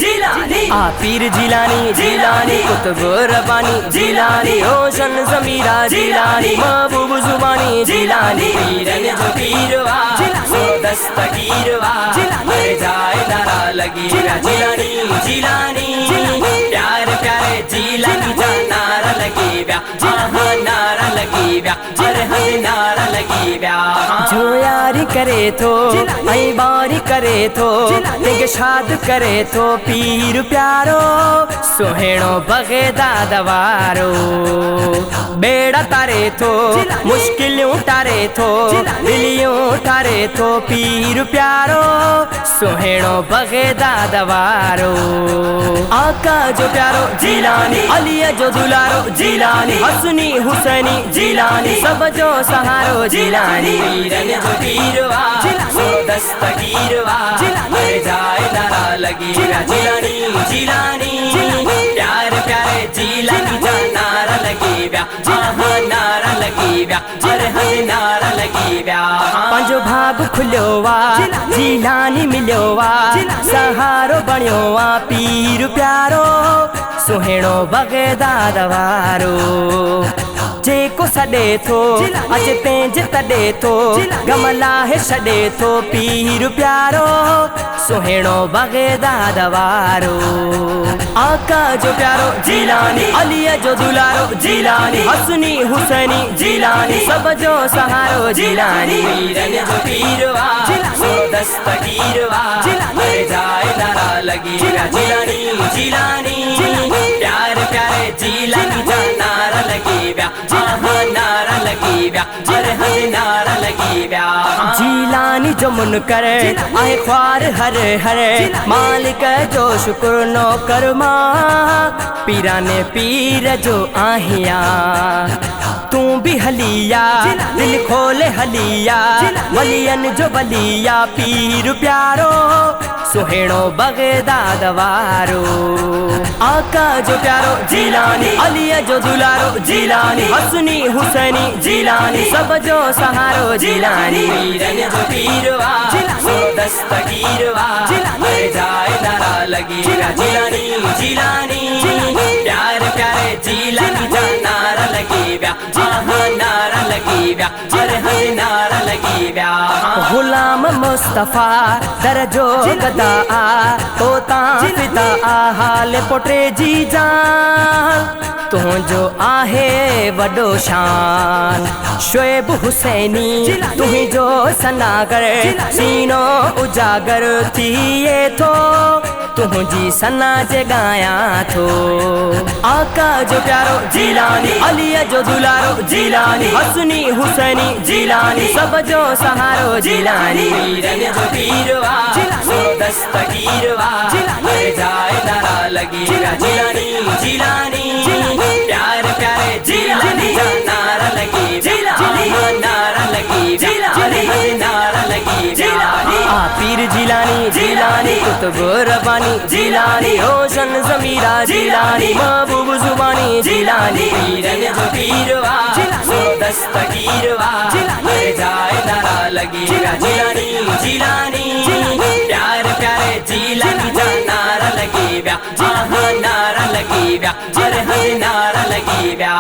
आ पीर जिलानी जिलानी कुतुब रब्बानी जिलानी रोशन ज़मीरा जिलानी महबूब ज़ुबानी जिलानी पीरन जो पीरवा सो दस्तगीरवा मर जाए नारा लगी जिलानी जिलानी प्यार प्यारे जिलानी जा नारा लगी व्या नारा लगी व्या हर नारा लगी व्या जो यारी करे थो आई बारी करे थो लेके शाद करे थो पीर प्यारो सुहेणो बगेदा दवारो बेड़ा तारे थो मुश्किलों तारे थो दिलियों तारे थो पीर प्यारो सुहेणो बगेदा दवारो आका जो प्यारो जिलानी अलिया जो दुलारो जिलानी हसनी हुसैनी जिलानी सब जो सहारो जिलानी पीरन जो पीरवा सो दस्तगीरवा मर जाए नारा लगी जिलानी जिलानी प्यार प्यारे जिलानी जा नारा लगी व्या नारा लगी व्या हर नारा लगी व्या पंजो भाग खुलियो वा जिलानी मिलियो वा सहारो बणियो वा पीर प्यारो सुहेणो बगेदा दवारो जेको सॾे थो अचे पंहिंजे तॾे थो गमला है छॾे थो पीर प्यारो सुहेणो बगेदा दवारो आका जो प्यारो जिलानी अलिया जो दुलारो जिलानी हसनी हुसैनी जिलानी सब जो सहारो जिलानी पीरन जो पीरवा सो दस्तगीरवा मर जाए नारा लगी जिलानी जिलानी प्यार प्यारे जिलानी जा नारा लगी व्या नारा लगी व्या हर नारा लगी व्या जिलानी जो मुनकर आए ख्वार हर हर मालिक जो शुक्र नो करमा पीराने पीर जो आहिया तू भी हलिया दिल खोले हलिया वलियन जो बलिया पीर प्यारो सुहेणो बगेदा दवारो आका जो प्यारो जिलानी अलिया जो दुलारो जिलानी हसनी हुसैनी जिलानी सब जो सहारो जिलानी पीरन जो पीरवा सो दस्तगीरवा मर जाए नारा लगी जिलानी जिलानी प्यार प्यारे जिलानी जा नारा लगी व्या नारा लगी व्या हर नारा लगी व्या गुलाम मुस्तफा दरजो गदा तोता फिदा हाल पोटे जी जान तुझो आहे वडो शान शोएब हुसैनी तुझो सनागर सीनो उजागर थिए थो तुझी सना जे गाया थो आका जो प्यारो जिलानी अलिया जो दुलारो जिलानी हसनी हुसैनी जिलानी सब जो सहारो जिलानी पीरन जो पीरवा सो दस्तगीरवा मर जाए नारा लगी जिलानी जिलानी प्यार प्यारे जिलानी जा नारा लगी नारा लगी नारा लगी आ पीर जिलानी जिलानी कुतुब रब्बानी जिलानी रोशन ज़मीरा जिलानी महबूब ज़ुबानी जिलानी पीरन जो पीरवा सो दस्तगीरवा मर जाए नारा लगी जिलानी जिलानी प्यार प्यारे जिलानी जा नारा लगी व्या नारा लगी व्या हर नारा लगी व्या।